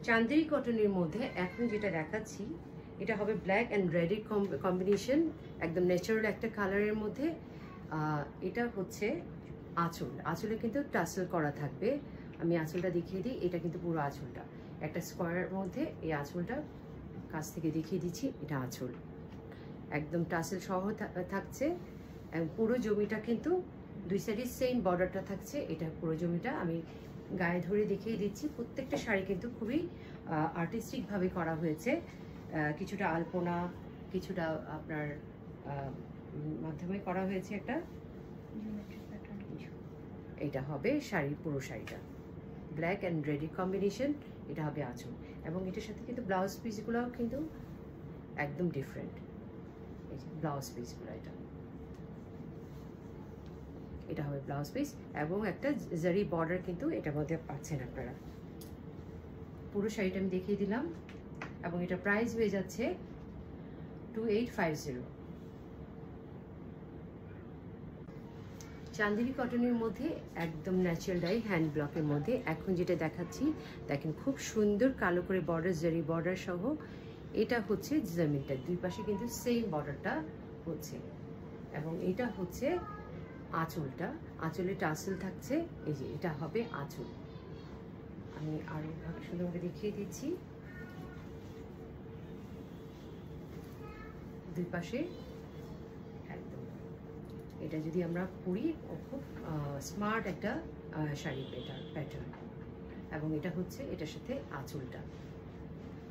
চান্দেরি কটনের মধ্যে এখন যেটা দেখাচ্ছি এটা হবে ব্ল্যাক অ্যান্ড রেডের কম্বিনেশন, একদম ন্যাচারাল একটা কালারের মধ্যে। এটা হচ্ছে আঁচল, আঁচলে কিন্তু টাসেল করা থাকবে। আমি আঁচলটা দেখিয়ে দিই, এটা কিন্তু পুরো আঁচলটা একটা স্কোয়ারের মধ্যে, এই আঁচলটা কাছ থেকে দেখিয়ে দিচ্ছি। এটা আঁচল একদম টাসেল সহ থাকছে, এবং পুরো জমিটা কিন্তু দুই সাইডে সেম বর্ডারটা থাকছে। এটা পুরো জমিটা আমি গায়ে ধরে দেখিয়ে দিচ্ছি। প্রত্যেকটা শাড়ি কিন্তু খুবই আর্টিস্টিকভাবে করা হয়েছে, কিছুটা আলপনা, কিছুটা আপনার মাধ্যমে করা হয়েছে একটা। এটা হবে শাড়ির পুরো শাড়িটা ব্ল্যাক অ্যান্ড রেডি কম্বিনেশন, এটা হবে আঁচল। এবং এটার সাথে কিন্তু ব্লাউজ পিসগুলোও কিন্তু একদম ডিফারেন্ট। এই যে ব্লাউজ পিসগুলো, এটা হবে ব্লাউজ পিস এবং একটা জারি বর্ডার কিন্তু এটার মধ্যে পাচ্ছেন আপনারা। পুরো শাড়িটা আমি দেখিয়ে দিলাম এবং এটা প্রাইস হয়ে যাচ্ছে 2850। চান্দেরি কটনের মধ্যে একদম ন্যাচারাল ডাই হ্যান্ড ব্লকের মধ্যে এখন যেটা দেখাচ্ছি, দেখেন খুব সুন্দর কালো করে বর্ডার, জারি বর্ডার সহ। এটা হচ্ছে জমিনটা, দুই পাশে কিন্তু সেম বর্ডারটা হচ্ছে। এবং এটা হচ্ছে আঁচলটা, আঁচলে টাসেল থাকছে। এই যে এটা হবে আঁচল, আমি আরো সুন্দরভাবে দেখিয়ে দিচ্ছি। দুই পাশে একদম, এটা যদি আমরা পরি খুব স্মার্ট একটা শাড়ি প্যাটার্ন। এবং এটা হচ্ছে এটার সাথে আঁচলটা,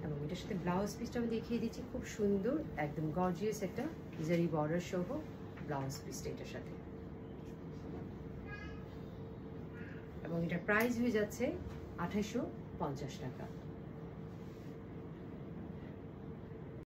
এবং এটার সাথে ব্লাউজ পিসটা আমি দেখিয়ে দিচ্ছি। খুব সুন্দর একদম গর্জিয়াস একটা জারি বর্ডার সহ ব্লাউজ পিসটা এটার সাথে। এবং এটার প্রাইস হয়ে যাচ্ছে 2850 টাকা।